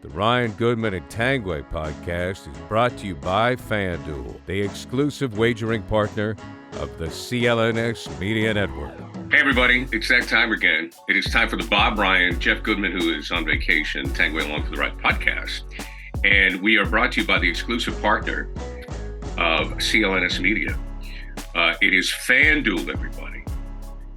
The Ryan Goodman and Tangway podcast is brought to you by Fanduel, the exclusive wagering partner of the CLNS Media Network. Hey everybody, it's that time again. It is time for the Bob Ryan, Jeff Goodman, who is on vacation, Tangway Along for the Ride podcast. And we are brought to you by the exclusive partner of CLNS Media. It is Fanduel, everybody.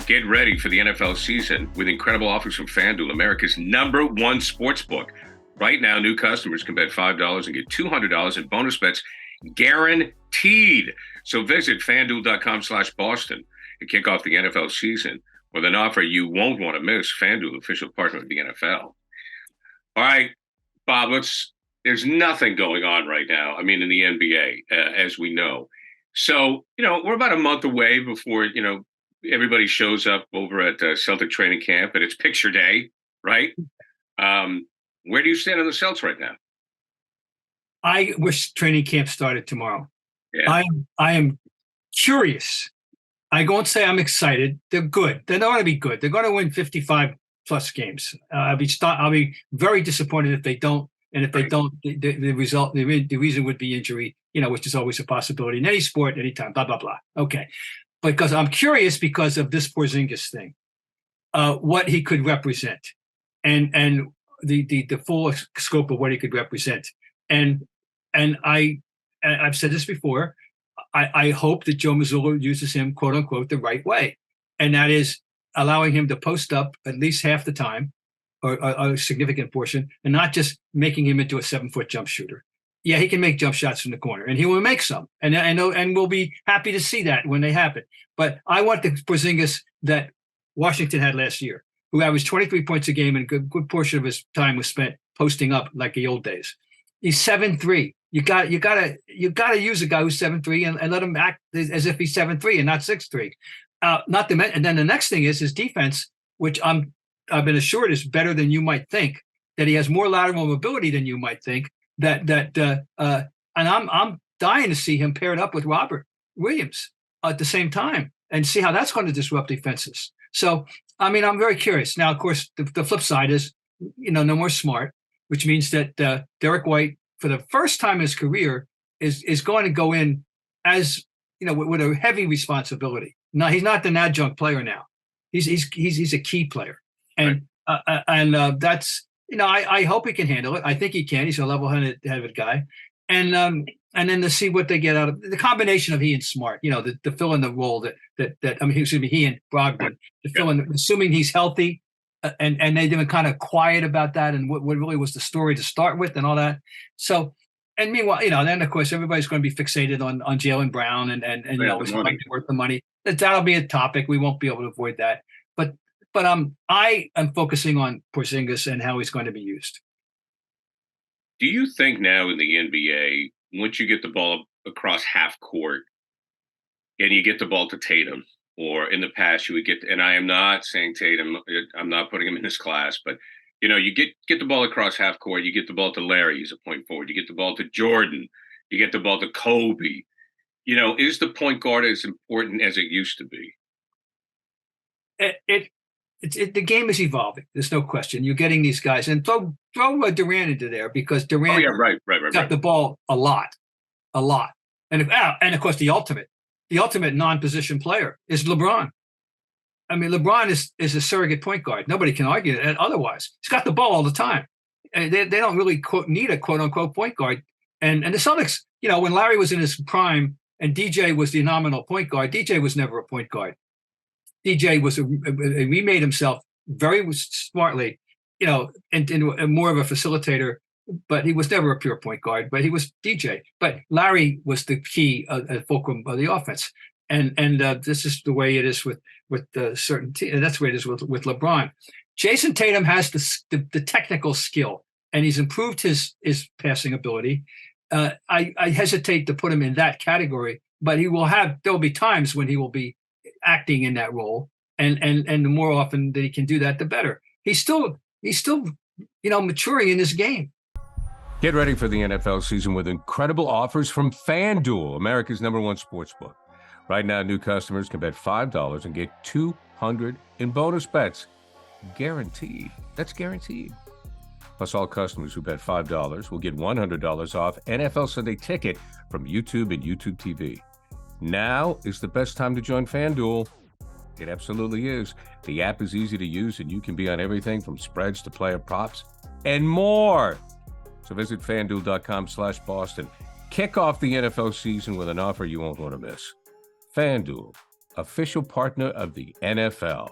Get ready for the NFL season with incredible offers from Fanduel, America's #1 sportsbook. Right now, new customers can bet $5 and get $200 in bonus bets guaranteed. So visit fanduel.com/Boston to kick off the NFL season with an offer you won't want to miss. Fanduel, official partner of the NFL. All right, Bob, there's nothing going on right now. I mean, in the NBA, as we know. So, we're about a month away before, everybody shows up over at Celtic training camp and it's picture day, right? Where do you stand on the Celts right now? I wish training camp started tomorrow. Yeah. I am curious. I won't say I'm excited. They're good. They're going to be good. They're going to win 55 plus games. I'll be very disappointed if they don't. And if they don't, the reason would be injury, which is always a possibility in any sport, anytime, blah, blah, blah. Okay. Because I'm curious because of this Porzingis thing, what he could represent and the full scope of what he could represent. And I've said this before, I hope that Joe Mazzulla uses him, quote unquote, the right way. And that is allowing him to post up at least half the time or a significant portion and not just making him into a 7-foot jump shooter. Yeah, he can make jump shots from the corner and he will make some. And we'll be happy to see that when they happen. But I want the Porzingis that Washington had last year, who averaged 23 points a game and a good portion of his time was spent posting up like the old days. He's 7'3". You gotta use a guy who's 7'3" and let him act as if he's 7'3" and not 6'3". And then the next thing is his defense, which I've been assured is better than you might think. That he has more lateral mobility than you might think. And I'm dying to see him paired up with Robert Williams at the same time and see how that's going to disrupt defenses. So, I'm very curious. Now, of course, the flip side is, no more Smart, which means that Derek White, for the first time in his career, is going to go in as, with a heavy responsibility. Now, he's not an adjunct player now. He's a key player. And that's, I hope he can handle it. I think he can. He's a level-headed guy. And then to see what they get out of the combination of he and Smart, to fill in the role he and Brogdon to fill in, assuming he's healthy, and they've been kind of quiet about that and what really was the story to start with and all that. So, and meanwhile, then of course everybody's going to be fixated on Jaylen Brown and is it worth the money? That'll be a topic. We won't be able to avoid that. But I am focusing on Porzingis and how he's going to be used. Do you think now in the NBA, once you get the ball across half court and you get the ball to Tatum, or in the past you would get, and I am not saying Tatum, I'm not putting him in this class, but you get the ball across half court, you get the ball to Larry as a point forward, you get the ball to Jordan, you get the ball to Kobe. Is the point guard as important as it used to be? The game is evolving. There's no question. You're getting these guys, and throw Durant into there because Durant got the ball a lot, and of course the ultimate non-position player is LeBron. LeBron is a surrogate point guard. Nobody can argue that otherwise. He's got the ball all the time. And they don't really need a quote unquote point guard. And the Celtics, when Larry was in his prime and DJ was the nominal point guard, DJ was never a point guard. DJ he made himself very smartly, and more of a facilitator, but he was never a pure point guard, but he was DJ. But Larry was the key fulcrum of the offense. And this is the way it is with certain teams. And that's the way it is with LeBron. Jason Tatum has the technical skill, and he's improved his passing ability. I hesitate to put him in that category, but there will be times when he will be acting in that role, and the more often that he can do that, the better. He's still maturing in this game. Get ready for the NFL season with incredible offers from Fanduel, America's #1 sportsbook. Right now, new customers can bet $5 and get $200 in bonus bets. Guaranteed. That's guaranteed. Plus, all customers who bet $5 will get $100 off NFL Sunday Ticket from YouTube and YouTube TV. Now is the best time to join FanDuel. It absolutely is. The app is easy to use, and you can be on everything from spreads to player props and more. So visit FanDuel.com/Boston. Kick off the NFL season with an offer you won't want to miss. FanDuel, official partner of the NFL.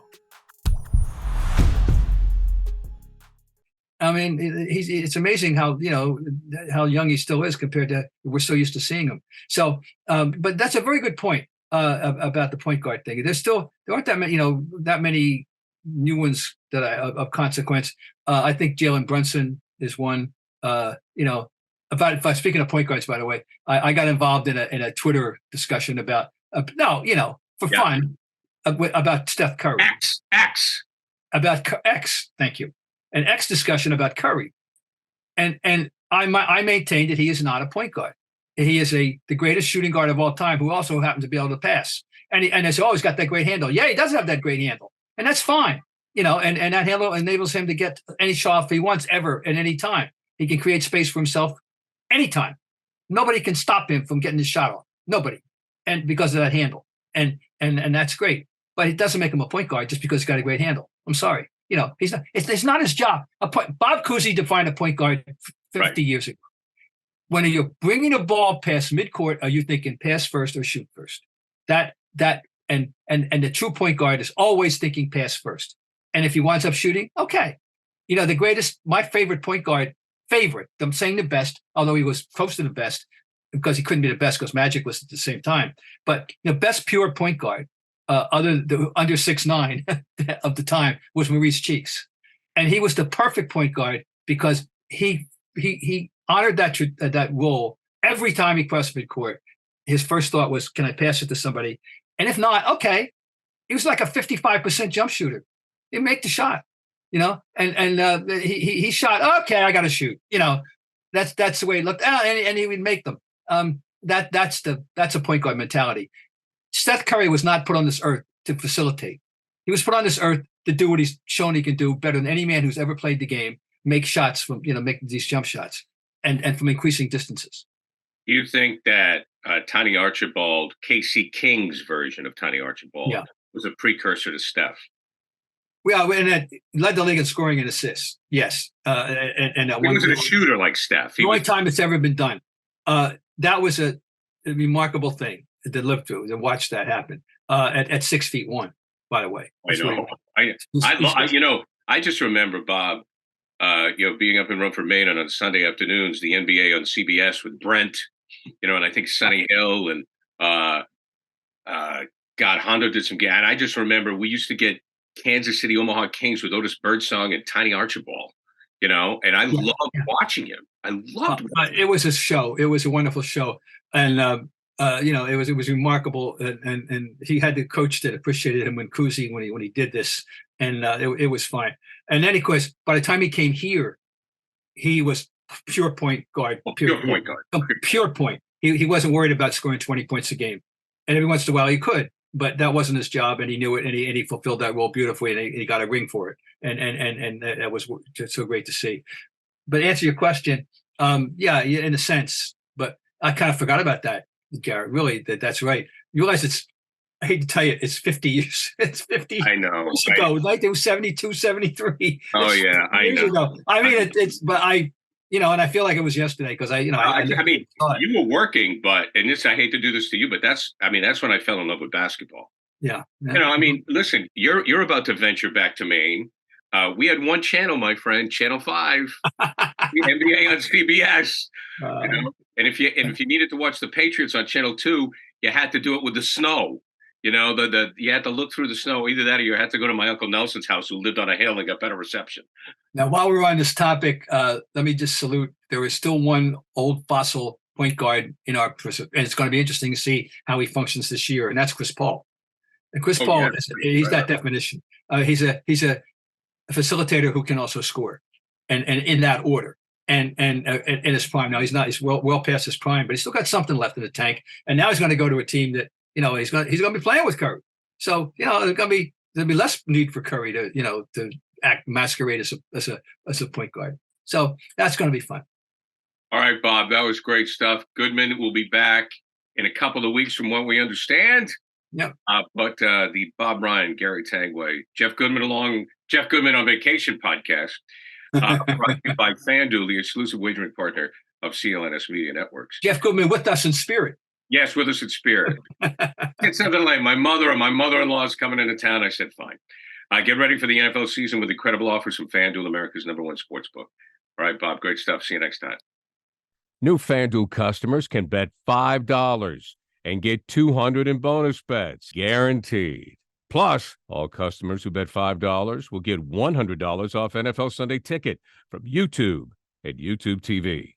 I mean, it's amazing how young he still is compared to we're so used to seeing him. So, but that's a very good point about the point guard thing. There aren't that many new ones that of consequence. I think Jalen Brunson is one. Speaking of point guards, by the way, I got involved in a Twitter discussion about fun about Steph Curry. X. Thank you. An X discussion about Curry, and I maintain that he is not a point guard. He is the greatest shooting guard of all time, who also happens to be able to pass. And they say, he's got that great handle. Yeah, he does have that great handle, and that's fine. And that handle enables him to get any shot if he wants ever at any time. He can create space for himself anytime. Nobody can stop him from getting his shot off. Nobody, and because of that handle, and that's great. But it doesn't make him a point guard just because he's got a great handle. I'm sorry. He's not. It's not his job. Bob Cousy defined a point guard 50 years ago. When you're bringing a ball past midcourt, are you thinking pass first or shoot first? And the true point guard is always thinking pass first. And if he winds up shooting, okay. The greatest, my favorite point guard, I'm saying the best, although he was close to the best because he couldn't be the best because Magic was at the same time. But the best pure point guard, under 6'9" of the time, was Maurice Cheeks, and he was the perfect point guard because he honored that role every time he crossed midcourt. His first thought was, "Can I pass it to somebody?" And if not, okay. He was like a 55% jump shooter. He'd make the shot, and he shot. Okay, I got to shoot. That's the way he looked, and he would make them. That's a point guard mentality. Steph Curry was not put on this earth to facilitate. He was put on this earth to do what he's shown he can do better than any man who's ever played the game, make shots from, make these jump shots and from increasing distances. Do you think that Tiny Archibald, Casey King's version of Tiny Archibald, was a precursor to Steph? Well, and that led the league in scoring and assists. Yes. And he wasn't a shooter like Steph. The only time it's ever been done. That was a remarkable thing to live through, to watch that happen at 6'1", by the way. I know. I just remember, Bob, being up in Rumford, Maine on Sunday afternoons, the NBA on CBS with Brent, and I think Sonny Hill and Hondo did some game. And I just remember we used to get Kansas City Omaha Kings with Otis Birdsong and Tiny Archibald, and I loved watching him. I loved it. It was a show. It was a wonderful show. And it was remarkable, and he had the coach that appreciated him when he did this, and it was fine. And then, of course, by the time he came here, he was pure point guard. Pure point. He wasn't worried about scoring 20 points a game, and every once in a while he could, but that wasn't his job, and he knew it, and he fulfilled that role beautifully, and he got a ring for it, and that was just so great to see. But answer your question, in a sense, but I kind of forgot about that. Garrett, really, that's right. You realize I hate to tell you, it's 50 years. It's 50 years ago. Like it was 72, 73. Oh, yeah, I know. Ago. I mean, and I feel like it was yesterday because I mean, you were working, and I hate to do this to you, but that's when I fell in love with basketball. Yeah. Listen, you're about to venture back to Maine. We had one channel, my friend, Channel 5, the NBA on CBS. And if you needed to watch the Patriots on Channel 2, you had to do it with the snow. You had to look through the snow. Either that or you had to go to my Uncle Nelson's house, who lived on a hill and got better reception. Now, while we're on this topic, let me just salute. There is still one old fossil point guard in our, and it's going to be interesting to see how he functions this year, and that's Chris Paul. And Chris Paul, he's that definition. He's a facilitator who can also score, and in that order. And in his prime. Now he's well past his prime, but he's still got something left in the tank. And now he's going to go to a team that he's going to be playing with Curry. So there'll be less need for Curry to masquerade as a point guard. So that's going to be fun. All right, Bob, that was great stuff. Goodman will be back in a couple of weeks from what we understand. Yep. But the Bob Ryan, Gary Tangway, Jeff Goodman on Vacation podcast, brought to you by Fanduel, the exclusive wagering partner of CLNS Media Networks. Jeff Goodman with us in spirit. Yes, with us in spirit. It's something like my mother-in-law is coming into town. I said, fine. Get ready for the NFL season with incredible offers from Fanduel, America's #1 sportsbook. All right, Bob, great stuff. See you next time. New FanDuel customers can bet $5 and get $200 in bonus bets, guaranteed. Plus, all customers who bet $5 will get $100 off NFL Sunday Ticket from YouTube and YouTube TV.